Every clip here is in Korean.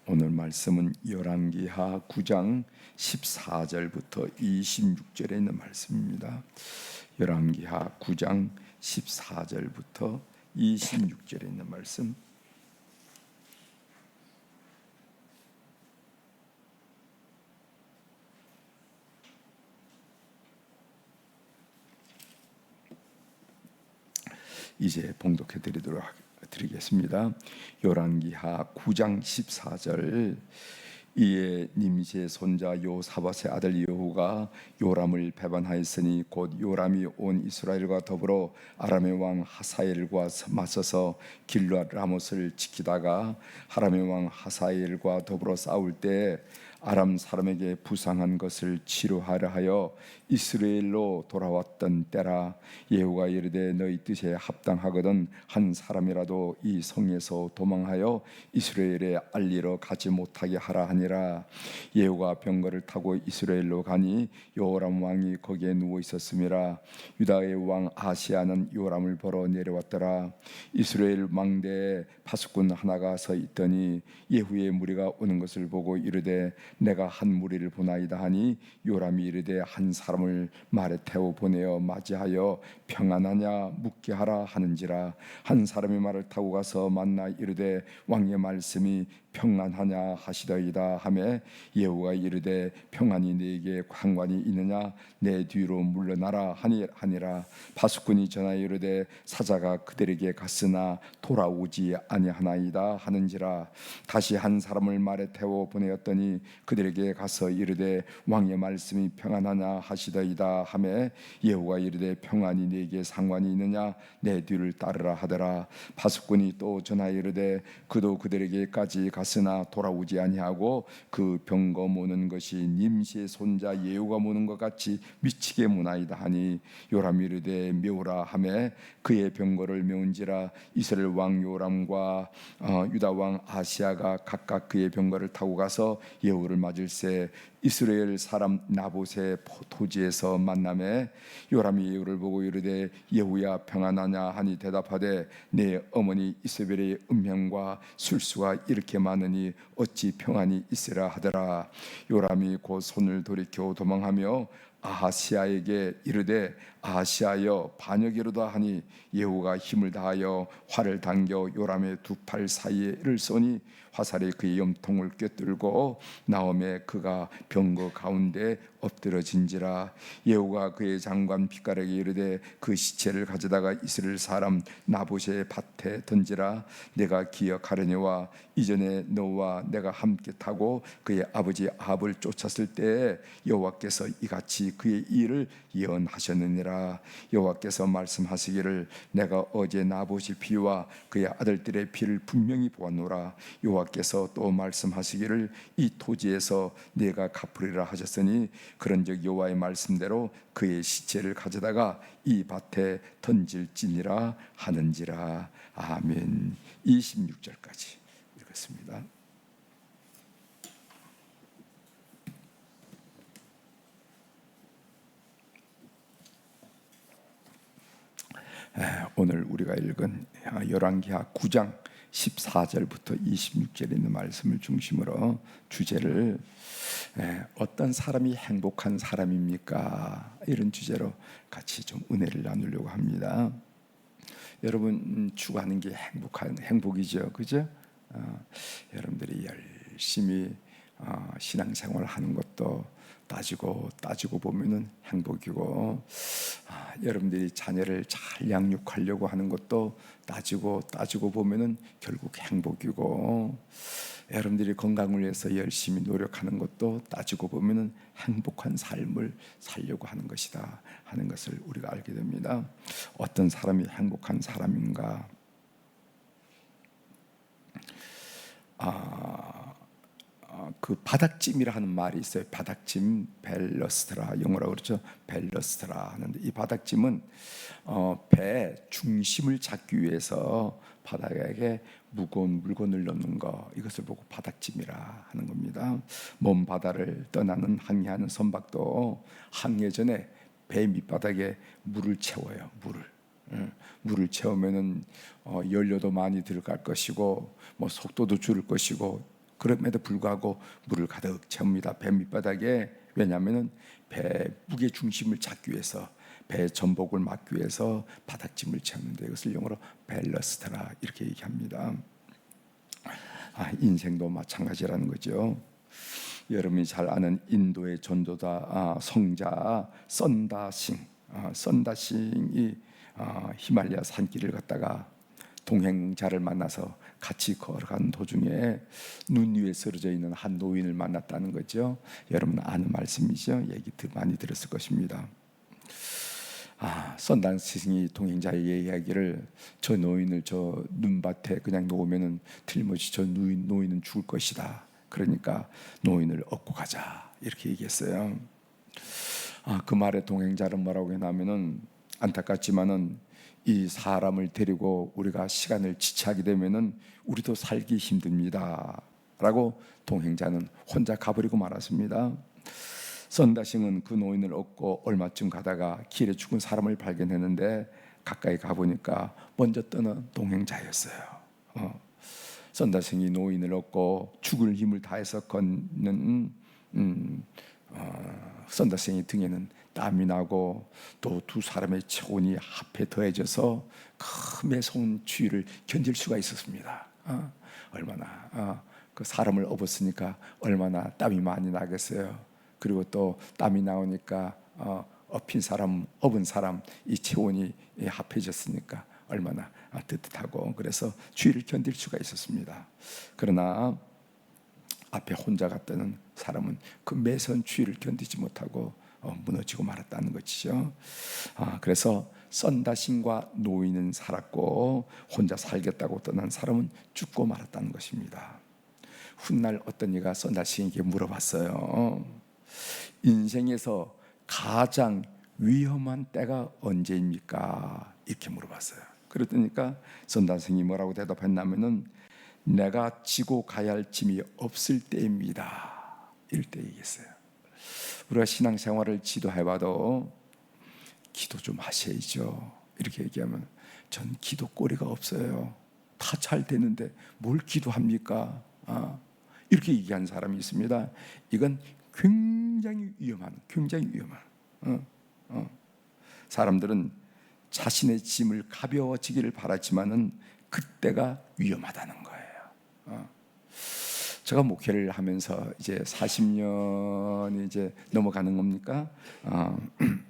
오늘 말씀은 열왕기하 9장 14절부터 26절에 있는 말씀입니다. 열왕기하 9장 14절부터 26절에 있는 말씀. 이제 봉독해 드리겠습니다. 열왕기하 9장 14절. 이에 님시의 손자 요사밧의 아들 여호가 요람을 배반하였으니 곧 요람이 온 이스라엘과 더불어 아람의 왕 하사엘과 맞서서 길르앗 라못을 지키다가 아람의 왕 하사엘과 더불어 싸울 때 아람 사람에게 부상한 것을 치료하려 하여 이스라엘로 돌아왔던 때라. 예후가 이르되 너희 뜻에 합당하거든 한 사람이라도 이 성에서 도망하여 이스라엘에 알리러 가지 못하게 하라 하니라. 예후가 병거를 타고 이스라엘로 가니 요람 왕이 거기에 누워 있었음이라. 유다의 왕 아시아는 요람을 보러 내려왔더라. 이스라엘 망대에 파수꾼 하나가 서 있더니 예후의 무리가 오는 것을 보고 이르되 내가 한 무리를 보나이다 하니 요람이 이르되 한 사람을 말에 태워 보내어 맞이하여 평안하냐 묻게 하라 하는지라. 한 사람이 말을 타고 가서 만나 이르되 왕의 말씀이 평안하냐 하시더이다 하매 예후가 이르되 평안이 네게 상관이 있느냐 내 뒤로 물러나라 하니라. 파수꾼이 전하여 이르되 사자가 그들에게 갔으나 돌아오지 아니하나이다 하는지라. 다시 한 사람을 말에 태워 보내었더니 그들에게 가서 이르되 왕의 말씀이 평안하냐 하시더이다 하매 예후가 이르되 평안이 네게 상관이 있느냐 내 뒤를 따르라 하더라. 파수꾼이 또 전하여 이르되 그도 그들에게까지 갔으나 돌아오지 아니하고 그 병거 모는 것이 님시의 손자 예후가 모는 것 같이 미치게 모나이다 하니 요람이 이르되 메우라 하매 그의 병거를 메운지라. 이스라엘 왕 요람과 유다 왕 아시아가 각각 그의 병거를 타고 가서 예후를 맞을새 이스라엘 사람 나봇의 토지에서 만나매 요람이 예후를 보고 이르되 예후야 평안하냐 하니 대답하되 내 어머니 이세벨의 음행과 술수가 이렇게 많으니 어찌 평안이 있으라 하더라. 요람이 곧 손을 돌이켜 도망하며 아하시아에게 이르되 아하시아여 반역이로다 하니 예후가 힘을 다하여 활을 당겨 요람의 두 팔 사이에를 쏘니 화살이 그의 염통을 꿰뚫고 나오매 그가 병거 가운데 엎드러진지라. 예후가 그의 장관 빗가락에 이르되 그 시체를 가져다가 이스라엘 사람 나봇의 밭에 던지라. 내가 기억하려니와 이전에 너와 내가 함께 타고 그의 아버지 아합을 쫓았을 때에 여호와께서 이같이 그의 일을 예언하셨느니라. 여호와께서 말씀하시기를 내가 어제 나봇의 피와 그의 아들들의 피를 분명히 보았노라. 여호와께서 또 말씀하시기를 이 토지에서 내가 갚으리라 하셨으니 그런즉 여호와의 말씀대로 그의 시체를 가져다가 이 밭에 던질지니라 하는지라. 아멘. 26절까지 읽었습니다. 오늘 우리가 읽은 열왕기하 9장 14절부터 26절에 있는 말씀을 중심으로 주제를 어떤 사람이 행복한 사람입니까? 이런 주제로 같이 좀 은혜를 나누려고 합니다. 여러분 추구하는 게 행복이죠, 그죠? 여러분들이 열심히 신앙생활을 하는 것도 따지고 보면은 행복이고, 여러분들이 자녀를 잘 양육하려고 하는 것도 따지고 보면은 결국 행복이고, 여러분들이 건강을 위해서 열심히 노력하는 것도 따지고 보면은 행복한 삶을 살려고 하는 것이다 하는 것을 우리가 알게 됩니다. 어떤 사람이 행복한 사람인가? 그 바닥짐이라 하는 말이 있어요. 바닥짐, 벨러스트라, 영어로 그렇죠. 벨러스트라 하는데 이 바닥짐은 배의 중심을 잡기 위해서 바닥에 무거운 물건을 넣는 거, 이것을 보고 바닥짐이라 하는 겁니다. 먼 바다를 떠나는 항해하는 선박도 항해 전에 배 밑바닥에 물을 채워요. 물을 채우면은 연료도 많이 들어갈 것이고, 속도도 줄을 것이고, 그럼에도 불구하고 물을 가득 채웁니다. 배 밑바닥에. 왜냐하면 배 무게 중심을 잡기 위해서, 배의 전복을 막기 위해서 바닥짐을 채우는데, 이것을 영어로 벨러스트라 이렇게 얘기합니다. 인생도 마찬가지라는 거죠. 여러분이 잘 아는 인도의 전도자 성자 선다싱. 선다싱이 히말라야 산길을 걷다가 동행자를 만나서 같이 걸어가는 도중에 눈 위에 쓰러져 있는 한 노인을 만났다는 거죠. 여러분 아는 말씀이죠. 얘기 많이 들었을 것입니다. 선다싱이 동행자의 이야기를, 저 노인을 저 눈밭에 그냥 놓으면은 틀림없이 저 노인은 죽을 것이다. 그러니까 노인을 업고 가자 이렇게 얘기했어요. 그 말에 동행자는 뭐라고 했냐면은, 안타깝지만은 이 사람을 데리고 우리가 시간을 지체하게 되면은 우리도 살기 힘듭니다 라고 동행자는 혼자 가버리고 말았습니다. 선다싱은 그 노인을 업고 얼마쯤 가다가 길에 죽은 사람을 발견했는데, 가까이 가보니까 먼저 떠난 동행자였어요. 선다싱이 노인을 업고 죽을 힘을 다해서 걷는 선다싱의 등에는 땀이 나고, 또 두 사람의 체온이 합해 더해져서 그 매서운 추위를 견딜 수가 있었습니다. 얼마나 그 사람을 업었으니까 얼마나 땀이 많이 나겠어요. 그리고 또 땀이 나오니까 업은 사람 이 체온이 합해졌으니까 얼마나 뜨뜻하고, 그래서 추위를 견딜 수가 있었습니다. 그러나 앞에 혼자 갔다는 사람은 그 매서운 추위를 견디지 못하고 무너지고 말았다는 것이죠. 그래서 선다싱과 노인은 살았고, 혼자 살겠다고 떠난 사람은 죽고 말았다는 것입니다. 훗날 어떤 이가 선다싱에게 물어봤어요. 인생에서 가장 위험한 때가 언제입니까? 이렇게 물어봤어요. 그랬더니까 선다싱이 뭐라고 대답했냐면은, 내가 지고 가야 할 짐이 없을 때입니다. 이럴 때 얘기했어요. 우리가 신앙생활을 지도해봐도 기도 좀 하셔야죠. 이렇게 얘기하면, 전 기도 꼬리가 없어요. 다 잘 되는데 뭘 기도합니까? 이렇게 얘기하는 사람이 있습니다. 이건 굉장히 위험한. 사람들은 자신의 짐을 가벼워지기를 바라지만은 그때가 위험하다는 거예요. 제가 목회를 하면서 이제 40년이 이제 넘어가는 겁니까?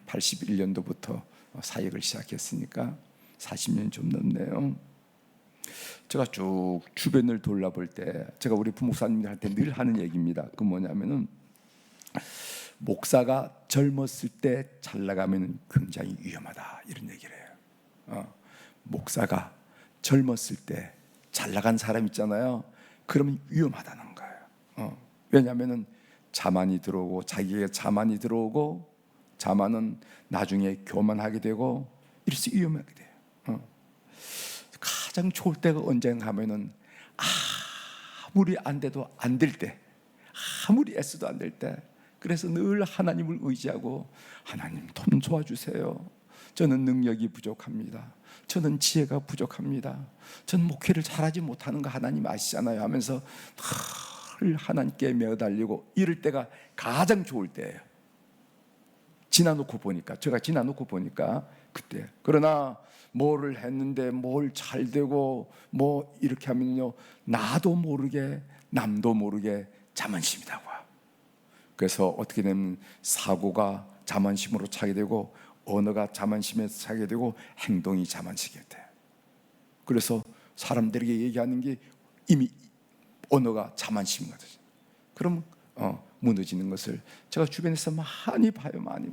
81년도부터 사역을 시작했으니까 40년이 좀 넘네요. 제가 쭉 주변을 돌아볼 때, 제가 우리 부목사님들한테 늘 하는 얘기입니다. 그 뭐냐면은, 목사가 젊었을 때 잘 나가면 굉장히 위험하다, 이런 얘기를 해요. 목사가 젊었을 때 잘 나간 사람 있잖아요. 그러면 위험하다는 거예요. 왜냐하면은 자만이 들어오고, 자기의 자만이 들어오고, 자만은 나중에 교만하게 되고, 이래서 위험하게 돼요. 가장 좋을 때가 언젠가 하면은, 아무리 안 돼도 안 될 때, 아무리 애써도 안 될 때. 그래서 늘 하나님을 의지하고, 하나님 좀 도와주세요. 저는 능력이 부족합니다. 저는 지혜가 부족합니다. 저는 목회를 잘하지 못하는 거 하나님 아시잖아요 하면서 늘 하나님께 매어달리고, 이럴 때가 가장 좋을 때예요. 제가 지나놓고 보니까 그때. 그러나 뭐를 했는데 뭘 잘 되고 뭐 이렇게 하면요, 나도 모르게 남도 모르게 자만심이 나와. 그래서 어떻게 되면 사고가 자만심으로 차게 되고, 언어가 자만심에서 차게 되고, 행동이 자만심이 돼. 그래서 사람들에게 얘기하는 게 이미 언어가 자만심이거든요. 그럼 무너지는 것을 제가 주변에서 많이 봐요. 많이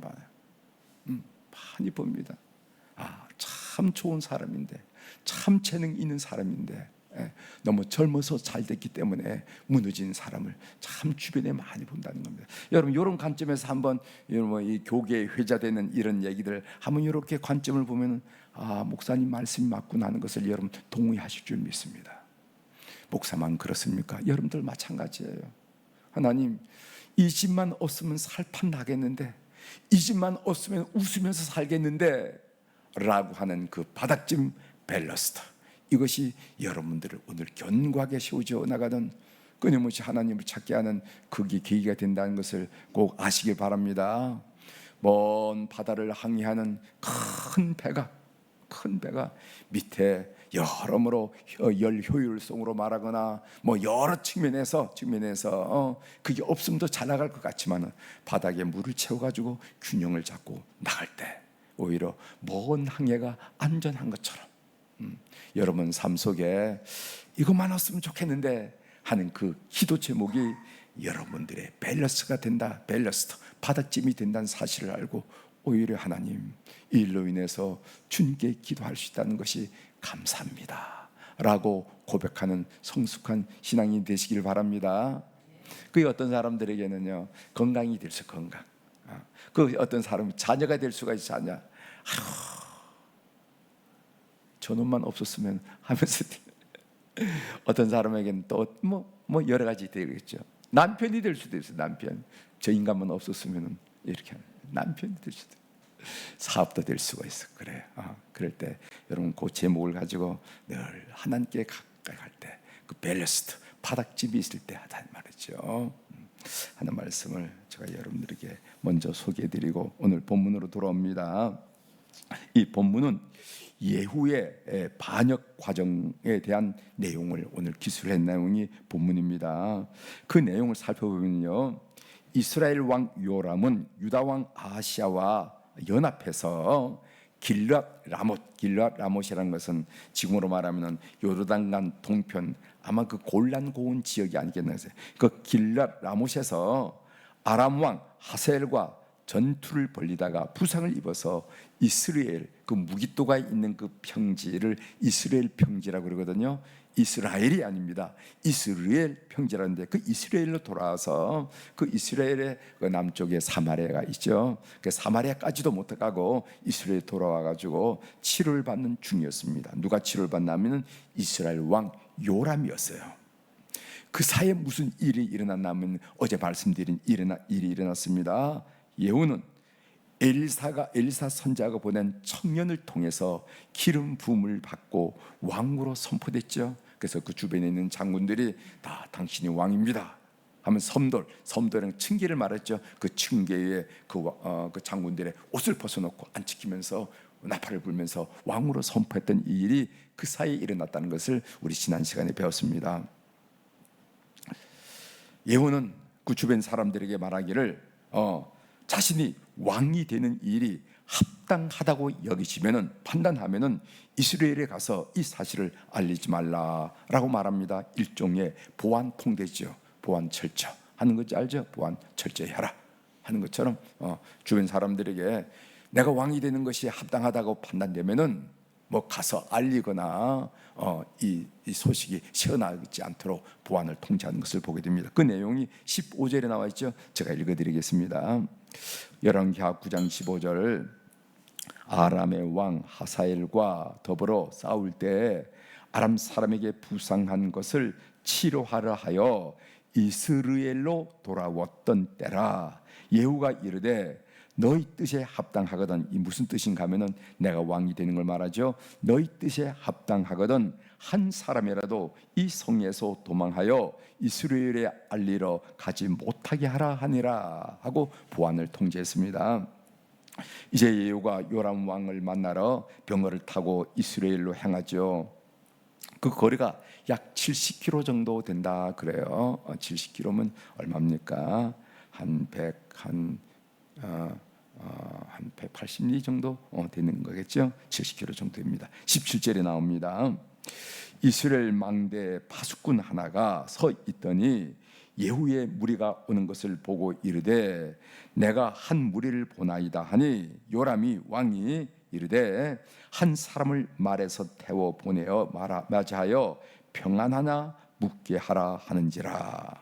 봅니다. 참 좋은 사람인데, 참 재능 있는 사람인데, 너무 젊어서 잘 됐기 때문에 무너진 사람을 참 주변에 많이 본다는 겁니다. 여러분, 이런 관점에서 한번 이 교계에 회자되는 이런 얘기들 한번 이렇게 관점을 보면, 목사님 말씀이 맞구나 하는 것을 여러분 동의하실 줄 믿습니다. 목사만 그렇습니까? 여러분들 마찬가지예요. 하나님, 이 집만 없으면 살판 나겠는데, 이 집만 없으면 웃으면서 살겠는데 라고 하는 그 바닥짐 밸러스트, 이것이 여러분들을 오늘 견고하게 세워져 나가는 끊임없이 하나님을 찾게 하는 그게 계기가 된다는 것을 꼭 아시길 바랍니다. 먼 바다를 항해하는 큰 배가 밑에 여러모로 열 효율성으로 말하거나 뭐 여러 측면에서 그게 없음도 잘 나갈 것 같지만은 바닥에 물을 채워가지고 균형을 잡고 나갈 때 오히려 먼 항해가 안전한 것처럼 여러분 삶 속에 이것만 없으면 좋겠는데 하는 그 기도 제목이 여러분들의 밸런스가 된다, 밸러스트, 바닥짐이 된다는 사실을 알고 오히려 하나님 이 일로 인해서 주님께 기도할 수 있다는 것이 감사합니다 라고 고백하는 성숙한 신앙이 되시길 바랍니다. 그 어떤 사람들에게는요 건강이 될 수 건강, 그 어떤 사람이 자녀가 될 수가 있어. 자녀, 저놈만 없었으면 하면서 어떤 사람에게는 또 뭐 여러 가지 되겠죠. 남편이 될 수도 있어요. 남편, 저 인간만 없었으면 이렇게 하는 남편이 될 수도 있어요. 사업도 될 수가 있어. 그래. 그럴 때 여러분 그 제목을 가지고 늘 하나님께 가까이 갈 때 그 밸런스트, 바닥집이 있을 때 하다는 말이죠. 하는 말씀을 제가 여러분들에게 먼저 소개해드리고 오늘 본문으로 돌아옵니다. 이 본문은 예후의 반역 과정에 대한 내용을 오늘 기술한 내용이 본문입니다. 그 내용을 살펴보면요, 이스라엘 왕 요람은 유다 왕 아하시아와 연합해서 길랏 라못이라는 것은 지금으로 말하면 요르단강 동편, 아마 그 골란 고운 지역이 아니겠나 해서 그 길랏 라못에서 아람 왕 하사엘과 전투를 벌리다가 부상을 입어서 이스라엘 그 무기토가 있는 그 평지를 이스라엘 평지라고 그러거든요. 이스라엘이 아닙니다. 이스라엘 평지라는데 그 이스라엘로 돌아와서 그 이스라엘의 그 남쪽에 사마리아가 있죠. 그 사마리아까지도 못 가고 이스라엘 돌아와 가지고 치료를 받는 중이었습니다. 누가 치료를 받냐면은 이스라엘 왕 요람이었어요. 그 사이에 무슨 일이 일어났냐면 어제 말씀드린 일이 일어났습니다. 예후는 엘리사 선지자가 보낸 청년을 통해서 기름 부음을 받고 왕으로 선포됐죠. 그래서 그 주변에 있는 장군들이 다 당신이 왕입니다 하면 섬돌이랑 층계를 말했죠. 그 층계에 그 장군들의 옷을 벗어놓고 안 지키면서 나팔을 불면서 왕으로 선포했던 이 일이 그 사이에 일어났다는 것을 우리 지난 시간에 배웠습니다. 예후는 그 주변 사람들에게 말하기를 자신이 왕이 되는 일이 합당하다고 여기시면은, 판단하면은 이스라엘에 가서 이 사실을 알리지 말라라고 말합니다. 일종의 보안 통제죠. 보안 철저 하는 거지 알죠? 보안 철저해라 하는 것처럼 주변 사람들에게 내가 왕이 되는 것이 합당하다고 판단되면은 뭐 가서 알리거나 이 소식이 새어나가지 않도록 보안을 통제하는 것을 보게 됩니다. 그 내용이 15절에 나와 있죠. 제가 읽어드리겠습니다. 열왕기하 9장 15절, 아람의 왕 하사엘과 더불어 싸울 때 아람 사람에게 부상한 것을 치료하려 하여 이스라엘로 돌아왔던 때라. 예후가 이르되 너희 뜻에 합당하거든. 이 무슨 뜻인가 하면은 내가 왕이 되는 걸 말하죠. 너희 뜻에 합당하거든 한 사람이라도 이 성에서 도망하여 이스라엘에 알리러 가지 못하게 하라 하니라 하고 보안을 통제했습니다. 이제 예후가 요람 왕을 만나러 병거를 타고 이스라엘로 향하죠. 그 거리가 약 70km 정도 된다 그래요. 70km면 얼마입니까? 한 180리 정도 되는 거겠죠. 70km 정도 됩니다. 17절에 나옵니다. 이스라엘 망대 파수꾼 하나가 서 있더니 예후의 무리가 오는 것을 보고 이르되 내가 한 무리를 보나이다 하니 요람이 왕이 이르되 한 사람을 말에서 태워 보내어 맞이하여 평안하나 묻게 하라 하는지라.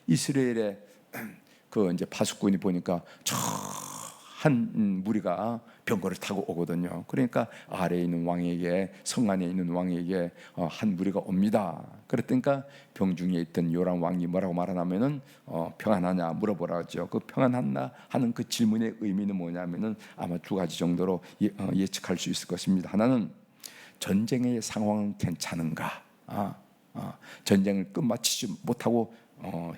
이스라엘의 그 이제 파수꾼이 보니까 저 한 무리가 병거를 타고 오거든요. 그러니까 아래에 있는 왕에게, 성 안에 있는 왕에게 한 무리가 옵니다. 그랬더니까 병중에 있던 요람 왕이 뭐라고 말하냐면은 평안하냐 물어보라 하죠. 그 평안하나 하는 그 질문의 의미는 뭐냐면은 아마 두 가지 정도로 예측할 수 있을 것입니다. 하나는 전쟁의 상황은 괜찮은가? 전쟁을 끝마치지 못하고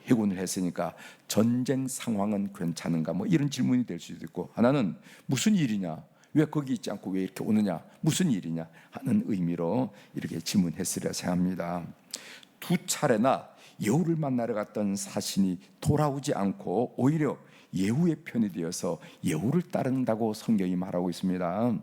해군을 했으니까 전쟁 상황은 괜찮은가, 뭐 이런 질문이 될 수도 있고, 하나는 무슨 일이냐, 왜 거기 있지 않고 왜 이렇게 오느냐, 무슨 일이냐 하는 의미로 이렇게 질문했으리라 생각합니다. 두 차례나 예후를 만나러 갔던 사신이 돌아오지 않고 오히려 예후의 편이 되어서 예후를 따른다고 성경이 말하고 있습니다.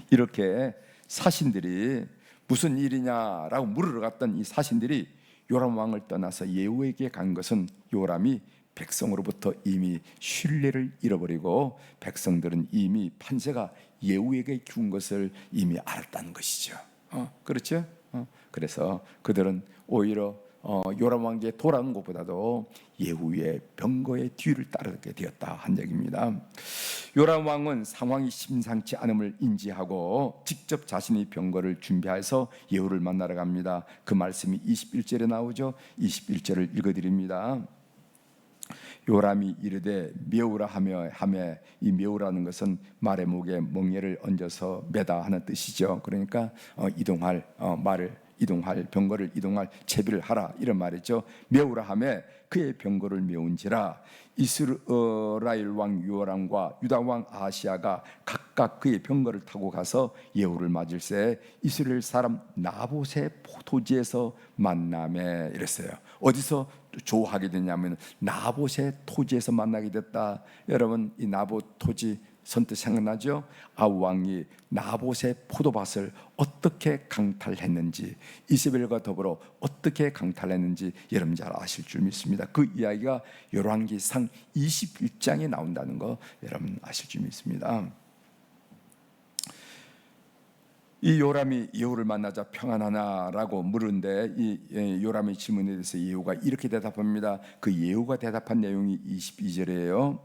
이렇게 사신들이 무슨 일이냐라고 물으러 갔던 이 사신들이 요람 왕을 떠나서 예후에게 간 것은 요람이 백성으로부터 이미 신뢰를 잃어버리고 백성들은 이미 판세가 예후에게 준 것을 이미 알았다는 것이죠. 그렇죠? 그래서 그들은 오히려 요람 왕에게 돌아온 것보다도 예후의 병거의 뒤를 따르게 되었다 한 얘기입니다. 요람 왕은 상황이 심상치 않음을 인지하고 직접 자신이 병거를 준비해서 예후를 만나러 갑니다. 그 말씀이 21절에 나오죠. 21절을 읽어드립니다. 요람이 이르되 메우라 하며 이 메우라는 것은 말의 목에 멍에를 얹어서 매다 하는 뜻이죠. 그러니까 말을 이동할 병거를 이동할 채비를 하라 이런 말이죠. 메우라 하며 그의 병거를 메운지라. 이스라엘 왕 요람과 유다 왕 아하시야가 각각 그의 병거를 타고 가서 예후를 맞을새 이스라엘 사람 나봇의 토지에서 만나매 이랬어요. 어디서 조하게 됐냐면 나봇의 토지에서 만나게 됐다. 여러분, 이 나봇 토지 선뜻 생각나죠? 아우 왕이 나봇의 포도밭을 어떻게 강탈했는지, 이세벨과 더불어 어떻게 강탈했는지 여러분 잘 아실 줄 믿습니다. 그 이야기가 열왕기상 21장에 나온다는 거 여러분 아실 줄 믿습니다. 이 요람이 예후를 만나자 평안하나라고 물은데 이 요람의 질문에 대해서 예후가 이렇게 대답합니다. 그 예후가 대답한 내용이 22절이에요.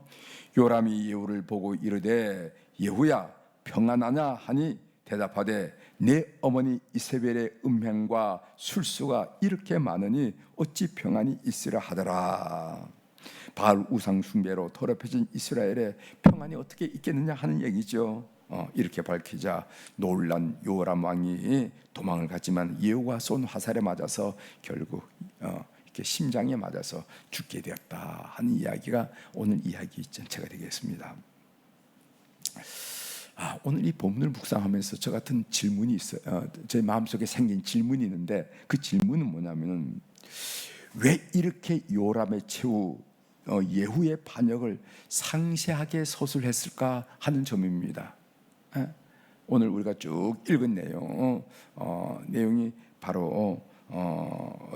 요람이 예후를 보고 이르되 예후야 평안하냐 하니 대답하되 내 어머니 이세벨의 음행과 술수가 이렇게 많으니 어찌 평안이 있으라 하더라. 바알 우상 숭배로 더럽혀진 이스라엘에 평안이 어떻게 있겠느냐 하는 얘기죠. 이렇게 밝히자 놀란 요람 왕이 도망을 갔지만 예후가 쏜 화살에 맞아서 결국 이렇게 심장에 맞아서 죽게 되었다 하는 이야기가 오늘 이야기 전체가 되겠습니다. 오늘 이 본문을 묵상하면서 저 같은 질문이 있어요. 제 마음속에 생긴 질문이 있는데 그 질문은 뭐냐면 왜 이렇게 요람의 최후 예후의 반역을 상세하게 서술했을까 하는 점입니다. 오늘 우리가 쭉 읽은 내용이 바로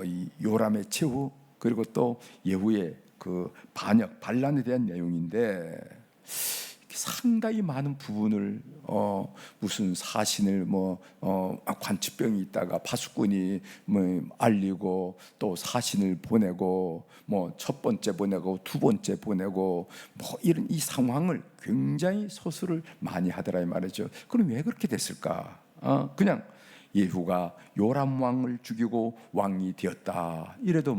이 요람의 최후 그리고 또 예후의 그 반역 반란에 대한 내용인데 상당히 많은 부분을 무슨 사신을 관치병이 있다가 파수꾼이 알리고 또 사신을 보내고 첫 번째 보내고 두 번째 보내고 이런 이 상황을 굉장히 서술을 많이 하더라 이 말이죠. 그럼 왜 그렇게 됐을까? 그냥 예후가 요람 왕을 죽이고 왕이 되었다. 이래도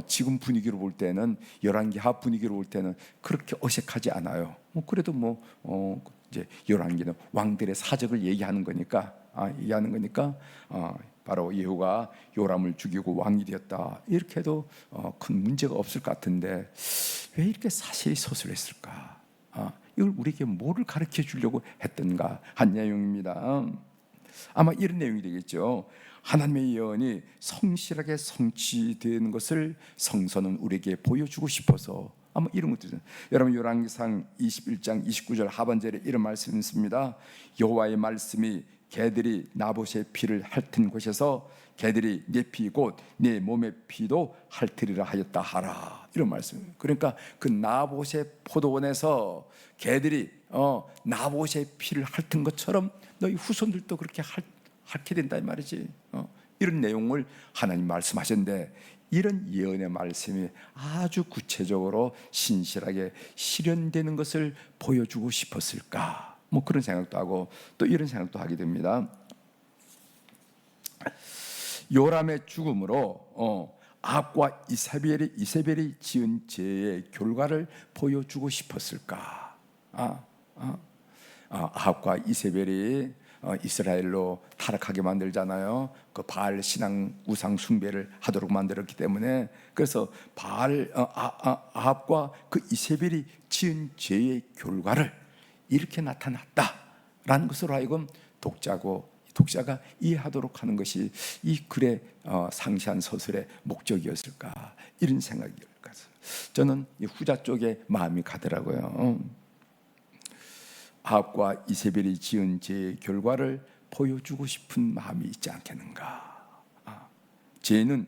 지금 분위기로 볼 때는 열왕기하 분위기로 볼 때는 그렇게 어색하지 않아요. 그래도 이제 열왕기는 왕들의 사적을 얘기하는 거니까 바로 예후가 요람을 죽이고 왕이 되었다. 이렇게 해도 큰 문제가 없을 것 같은데 왜 이렇게 사실이 서술했을까? 이걸 우리에게 뭐를 가르쳐 주려고 했던가 한 내용입니다. 아마 이런 내용이 되겠죠. 하나님의 예언이 성실하게 성취되는 것을 성서는 우리에게 보여주고 싶어서 아마 이런 것들이 여러분 열왕기상 21장 29절 하반절에 이런 말씀이 있습니다. 여호와의 말씀이 개들이 나봇의 피를 핥은 곳에서 개들이 내 피 곧 내 몸의 피도 핥으리라 하였다 하라. 이런 말씀. 그러니까 그 나봇의 포도원에서 개들이 나봇의 피를 핥은 것처럼 너희 후손들도 그렇게 핥게 된다 이 말이지. 이런 내용을 하나님 말씀하셨는데 이런 예언의 말씀이 아주 구체적으로 신실하게 실현되는 것을 보여주고 싶었을까? 그런 생각도 하고 또 이런 생각도 하게 됩니다. 요람의 죽음으로 아합과 이세벨이 지은 죄의 결과를 보여주고 싶었을까? 아합과 이세벨이 이스라엘로 타락하게 만들잖아요. 그 바알 신앙 우상 숭배를 하도록 만들었기 때문에, 그래서 아합과 그 이세벨이 지은 죄의 결과를 이렇게 나타났다라는 것으로 하여금 독자가 이해하도록 하는 것이 이 글의 상세한 서술의 목적이었을까, 이런 생각이 들어요. 저는 이 후자 쪽에 마음이 가더라고요. 아합과 이세벨이 지은 죄의 결과를 보여주고 싶은 마음이 있지 않겠는가. 죄는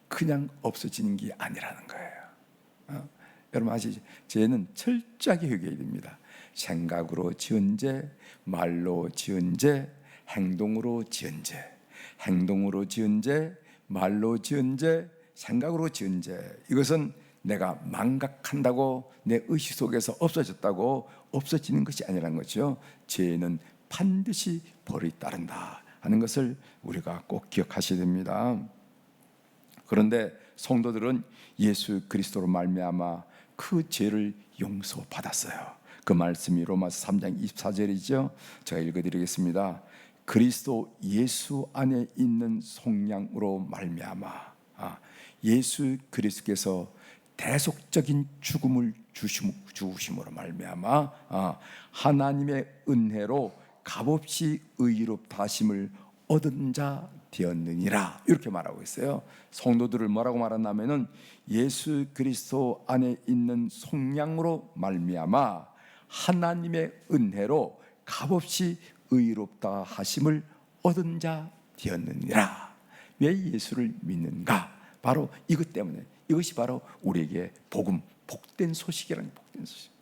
그냥 없어지는 게 아니라는 거예요. 여러분 아시죠? 죄는 철저하게 회개해야 됩니다. 생각으로 지은 죄, 말로 지은 죄, 행동으로 지은 죄, 행동으로 지은 죄, 말로 지은 죄, 생각으로 지은 죄, 이것은 내가 망각한다고 내 의식 속에서 없어졌다고 없어지는 것이 아니라는 거죠. 죄는 반드시 벌이 따른다 하는 것을 우리가 꼭 기억하셔야 됩니다. 그런데 성도들은 예수 그리스도로 말미암아 그 죄를 용서받았어요. 그 말씀이 로마서 3장 24절이죠. 제가 읽어드리겠습니다. 그리스도 예수 안에 있는 속량으로 말미암아, 예수 그리스도께서 대속적인 죽음을 주심으로 말미암아 하나님의 은혜로 값없이 의롭다 하심을 얻은 자 되었느니라, 이렇게 말하고 있어요. 성도들을 뭐라고 말하냐면은 예수 그리스도 안에 있는 속량으로 말미암아 하나님의 은혜로 값없이 의롭다 하심을 얻은 자 되었느니라. 왜 예수를 믿는가? 바로 이것 때문에. 이것이 바로 우리에게 복음, 복된 소식이라는, 복된 소식.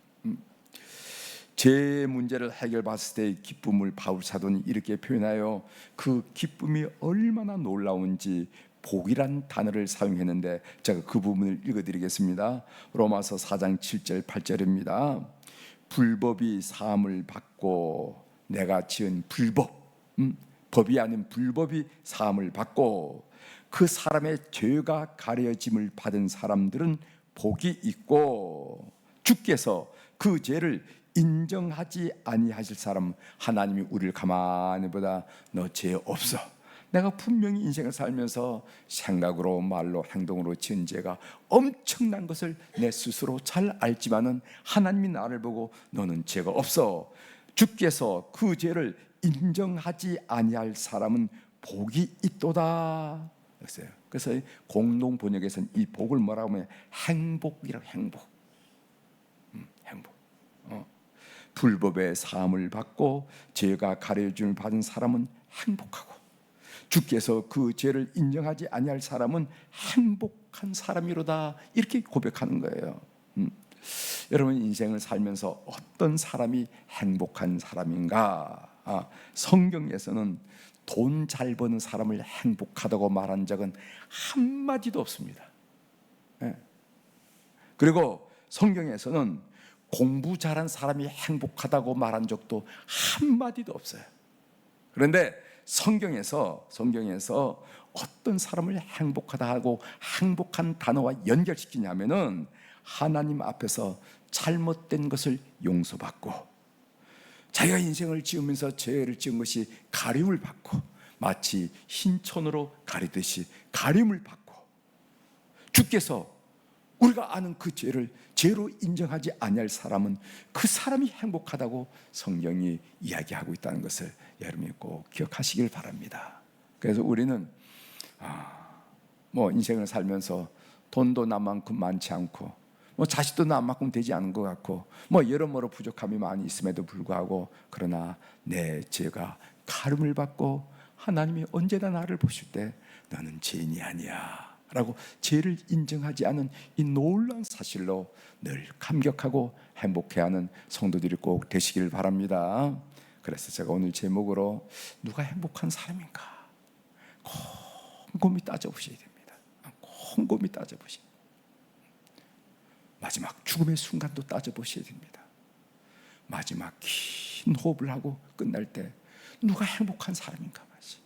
제 문제를 해결받았을 때의 기쁨을 바울 사도는 이렇게 표현하여 그 기쁨이 얼마나 놀라운지 복이란 단어를 사용했는데, 제가 그 부분을 읽어드리겠습니다. 로마서 4장 7절 8절입니다. 불법이 사함을 받고, 내가 지은 불법, 법이 아닌 불법이 사함을 받고 그 사람의 죄가 가려짐을 받은 사람들은 복이 있고, 주께서 그 죄를 인정하지 아니하실 사람, 하나님이 우리를 가만히 보다 너 죄 없어, 내가 분명히 인생을 살면서 생각으로 말로 행동으로 지은 죄가 엄청난 것을 내 스스로 잘 알지만은 하나님이 나를 보고 너는 죄가 없어, 주께서 그 죄를 인정하지 아니할 사람은 복이 있도다. 그래서 공동 번역에서는 이 복을 뭐라고 하면 행복이라고, 행복. 불법의 사함을 받고 죄가 가려줌을 받은 사람은 행복하고, 주께서 그 죄를 인정하지 아니할 사람은 행복한 사람이로다, 이렇게 고백하는 거예요. 여러분 인생을 살면서 어떤 사람이 행복한 사람인가? 성경에서는 돈 잘 버는 사람을 행복하다고 말한 적은 한마디도 없습니다. 그리고 성경에서는 공부 잘한 사람이 행복하다고 말한 적도 한마디도 없어요. 그런데 성경에서 어떤 사람을 행복하다 하고 행복한 단어와 연결시키냐면은 하나님 앞에서 잘못된 것을 용서받고, 자기가 인생을 지으면서 죄를 지은 것이 가림을 받고, 마치 흰천으로 가리듯이 가림을 받고, 주께서 우리가 아는 그 죄를 죄로 인정하지 아니할 사람은 그 사람이 행복하다고 성경이 이야기하고 있다는 것을 여러분이 꼭 기억하시길 바랍니다. 그래서 우리는 인생을 살면서 돈도 남만큼 많지 않고, 자식도 남만큼 되지 않은 것 같고, 여러모로 부족함이 많이 있음에도 불구하고, 그러나 내 죄가 가름을 받고 하나님이 언제나 나를 보실 때 너는 죄인이 아니야 라고 죄를 인정하지 않은 이 놀라운 사실로 늘 감격하고 행복해하는 성도들이 꼭 되시길 바랍니다. 그래서 제가 오늘 제목으로 누가 행복한 사람인가 곰곰이 따져보셔야 됩니다. 곰곰이 따져보셔야 됩니다. 마지막 죽음의 순간도 따져보셔야 됩니다. 마지막 긴 호흡을 하고 끝날 때 누가 행복한 사람인가 말이지.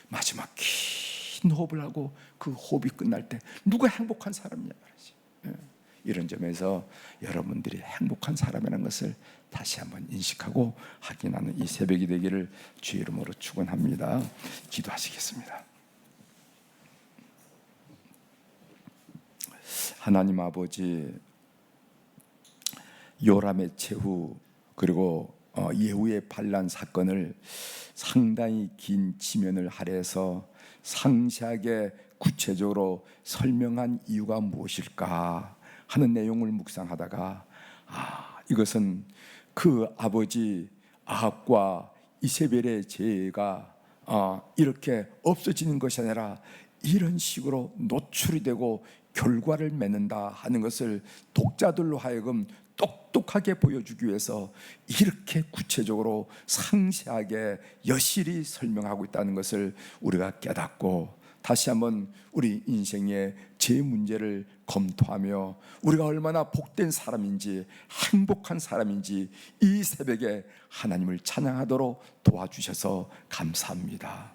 마지막 긴 호흡을 하고 그 호흡이 끝날 때 누가 행복한 사람이냐 말이지. 이런 점에서 여러분들이 행복한 사람이라는 것을 다시 한번 인식하고 확인하는 이 새벽이 되기를 주의 이름으로 축원합니다. 기도하시겠습니다. 하나님 아버지, 요람의 최후 그리고 예후의 반란 사건을 상당히 긴 지면을 할애해서 상세하게 구체적으로 설명한 이유가 무엇일까 하는 내용을 묵상하다가 이것은 그 아버지 아합과 이세벨의 죄가 이렇게 없어지는 것이 아니라 이런 식으로 노출이 되고 결과를 맺는다 하는 것을 독자들로 하여금 똑똑하게 보여주기 위해서 이렇게 구체적으로 상세하게 여실히 설명하고 있다는 것을 우리가 깨닫고 다시 한번 우리 인생의 제 문제를 검토하며 우리가 얼마나 복된 사람인지 행복한 사람인지 이 새벽에 하나님을 찬양하도록 도와주셔서 감사합니다.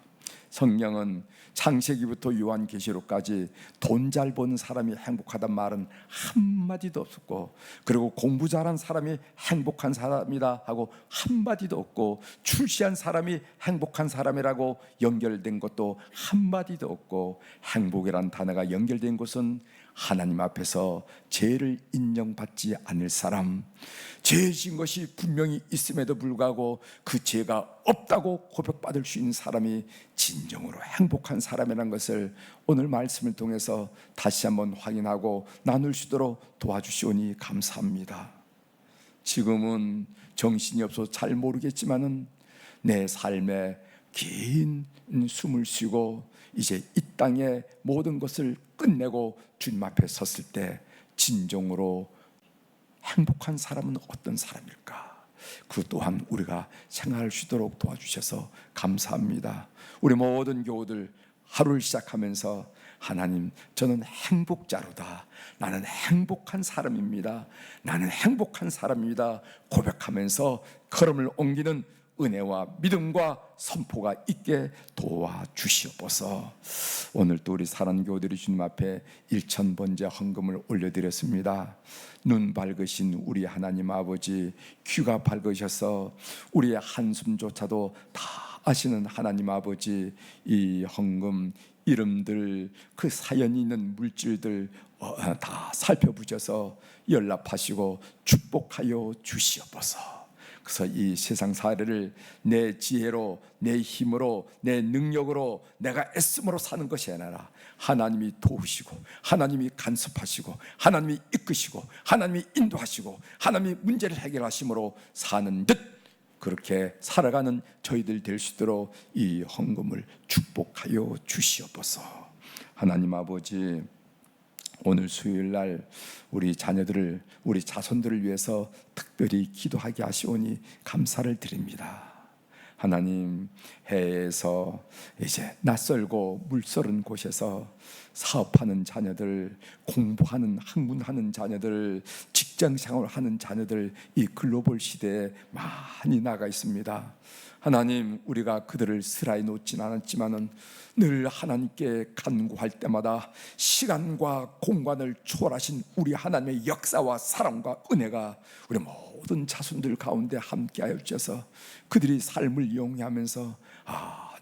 성경은 창세기부터 요한계시록까지 돈 잘 버는 사람이 행복하단 말은 한마디도 없었고, 그리고 공부 잘한 사람이 행복한 사람이다 하고 한마디도 없고, 출세한 사람이 행복한 사람이라고 연결된 것도 한마디도 없고, 행복이란 단어가 연결된 것은 하나님 앞에서 죄를 인정받지 않을 사람, 죄 지은 것이 분명히 있음에도 불구하고 그 죄가 없다고 고백받을 수 있는 사람이 진정으로 행복한 사람이라는 것을 오늘 말씀을 통해서 다시 한번 확인하고 나눌 수 있도록 도와주시오니 감사합니다. 지금은 정신이 없어서 잘 모르겠지만은 내 삶에 긴 숨을 쉬고 이제 이 땅의 모든 것을 끝내고 주님 앞에 섰을 때 진정으로 행복한 사람은 어떤 사람일까? 그 또한 우리가 생각할 수 있도록 도와주셔서 감사합니다. 우리 모든 교우들 하루를 시작하면서 하나님, 저는 행복자로다, 나는 행복한 사람입니다, 나는 행복한 사람입니다 고백하면서 걸음을 옮기는 은혜와 믿음과 선포가 있게 도와주시옵소서. 오늘 또 우리 사랑하는 교우들이 주님 앞에 1,000번째 헌금을 올려드렸습니다. 눈 밝으신 우리 하나님 아버지, 귀가 밝으셔서 우리의 한숨조차도 다 아시는 하나님 아버지, 이 헌금 이름들, 그 사연이 있는 물질들 다 살펴보셔서 연락하시고 축복하여 주시옵소서. 그래서 이 세상 사례를 내 지혜로, 내 힘으로, 내 능력으로, 내가 애씀으로 사는 것이 아니라 하나님이 도우시고, 하나님이 간섭하시고, 하나님이 이끄시고, 하나님이 인도하시고, 하나님이 문제를 해결하심으로 사는 듯 그렇게 살아가는 저희들 될 수 있도록 이 헌금을 축복하여 주시옵소서. 하나님 아버지, 오늘 수요일 날 우리 자녀들을, 우리 자손들을 위해서 특별히 기도하게 하시오니 감사를 드립니다. 하나님, 해에서 이제 낯설고 물설은 곳에서 사업하는 자녀들, 공부하는, 학문하는 자녀들, 직장생활을 하는 자녀들, 이 글로벌 시대에 많이 나가 있습니다. 하나님, 우리가 그들을 스라이 놓지는 않았지만은 늘 하나님께 간구할 때마다 시간과 공간을 초월하신 우리 하나님의 역사와 사랑과 은혜가 우리 모든 자손들 가운데 함께하여 주셔서 그들이 삶을 영위하면서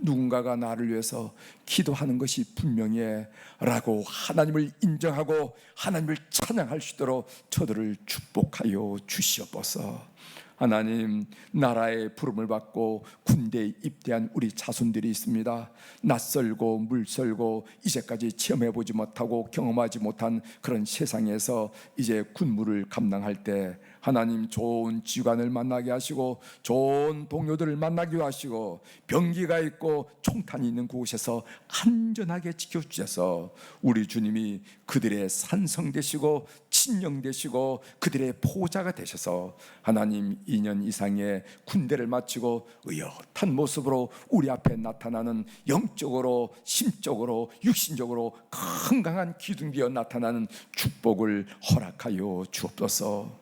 누군가가 나를 위해서 기도하는 것이 분명해 라고 하나님을 인정하고 하나님을 찬양할 수 있도록 저들을 축복하여 주시옵소서. 하나님, 나라의 부름을 받고 군대에 입대한 우리 자손들이 있습니다. 낯설고 물설고 이제까지 체험해보지 못하고 경험하지 못한 그런 세상에서 이제 군무를 감당할 때 하나님, 좋은 지휘관을 만나게 하시고 좋은 동료들을 만나게 하시고 병기가 있고 총탄이 있는 곳에서 안전하게 지켜주셔서 우리 주님이 그들의 산성 되시고 친령 되시고 그들의 보호자가 되셔서 하나님, 2년 이상의 군대를 마치고 의젓한 모습으로 우리 앞에 나타나는 영적으로 심적으로 육신적으로 건강한 기둥되어 나타나는 축복을 허락하여 주옵소서.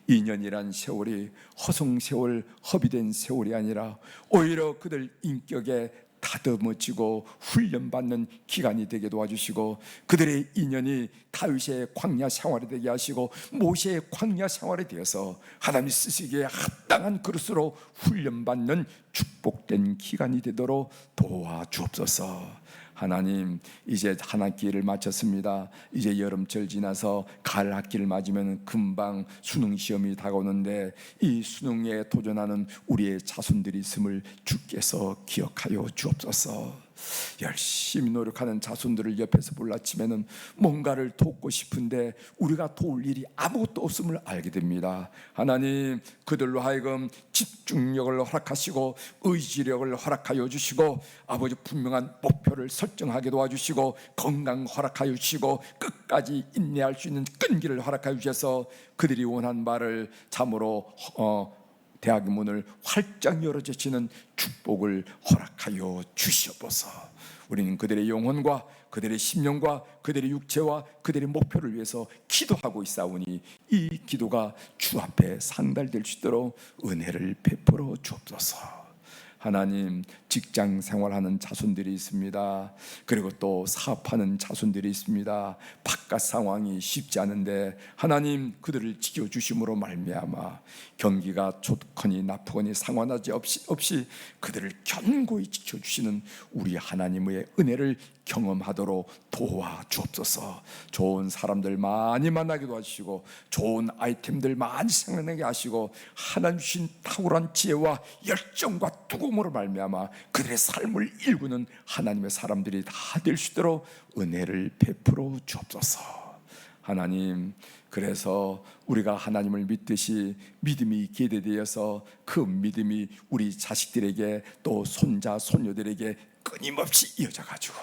2년이란 세월이 허송세월, 허비된 세월이 아니라 오히려 그들 인격에 다듬어지고 훈련받는 기간이 되게 도와주시고, 그들의 인연이 다윗의 광야 생활이 되게 하시고 모세의 광야 생활이 되어서 하나님이 쓰시기에 합당한 그릇으로 훈련받는 축복된 기간이 되도록 도와주옵소서. 하나님, 이제 한 학기를 마쳤습니다. 이제 여름철 지나서 가을 학기를 맞으면 금방 수능 시험이 다가오는데, 이 수능에 도전하는 우리의 자손들이 있음을 주께서 기억하여 주옵소서. 열심히 노력하는 자손들을 옆에서 몰라치면은 뭔가를 돕고 싶은데 우리가 도울 일이 아무것도 없음을 알게 됩니다. 하나님, 그들로 하여금 집중력을 허락하시고 의지력을 허락하여 주시고, 아버지 분명한 목표를 설정하게 도와주시고 건강 허락하여 주시고 끝까지 인내할 수 있는 끈기를 허락하여 주셔서 그들이 원한 바를 참으로 대학의 문을 활짝 열어주시는 축복을 허락하여 주시옵소서. 우리는 그들의 영혼과 그들의 심령과 그들의 육체와 그들의 목표를 위해서 기도하고 있사오니 이 기도가 주 앞에 상달될 수 있도록 은혜를 베풀어 주옵소서. 하나님, 직장 생활하는 자손들이 있습니다. 그리고 또 사업하는 자손들이 있습니다. 바깥 상황이 쉽지 않은데 하나님, 그들을 지켜주심으로 말미암아 경기가 좋거니 나쁘거니 상관하지 없이 그들을 견고히 지켜주시는 우리 하나님의 은혜를 경험하도록 도와주옵소서. 좋은 사람들 많이 만나게 도와주시고 좋은 아이템들 많이 생각나게 하시고 하나님 주신 탁월한 지혜와 열정과 뜨거움으로 말미암아 그들의 삶을 일구는 하나님의 사람들이 다 될 수 있도록 은혜를 베풀어 주옵소서. 하나님, 그래서 우리가 하나님을 믿듯이 믿음이 기대되어서 그 믿음이 우리 자식들에게 또 손자 손녀들에게 끊임없이 이어져 가지고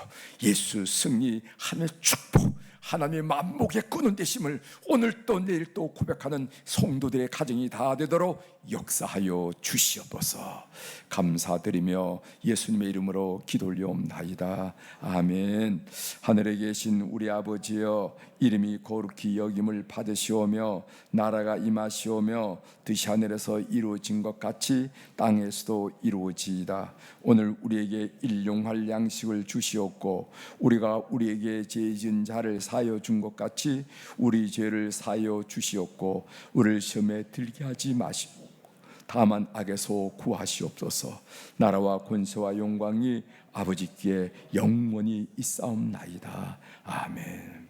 예수 승리, 하나님의 축복, 하나님의 만목의 끄는 되심을 오늘 또 내일 또 고백하는 성도들의 가정이 다 되도록 역사하여 주시옵소서. 감사드리며 예수님의 이름으로 기도 올려옵나이다. 아멘. 하늘에 계신 우리 아버지여, 이름이 거룩히 여김을 받으시오며 나라가 임하시오며 뜻이 하늘에서 이루어진 것 같이 땅에서도 이루어지이다. 오늘 우리에게 일용할 양식을 주시옵고 우리가 우리에게 죄 지은 자를 사하여 준 것 같이 우리 죄를 사하여 주시옵고 우리를 시험에 들게 하지 마시고 다만 악에서 구하시옵소서. 나라와 권세와 영광이 아버지께 영원히 있사옵나이다. 아멘.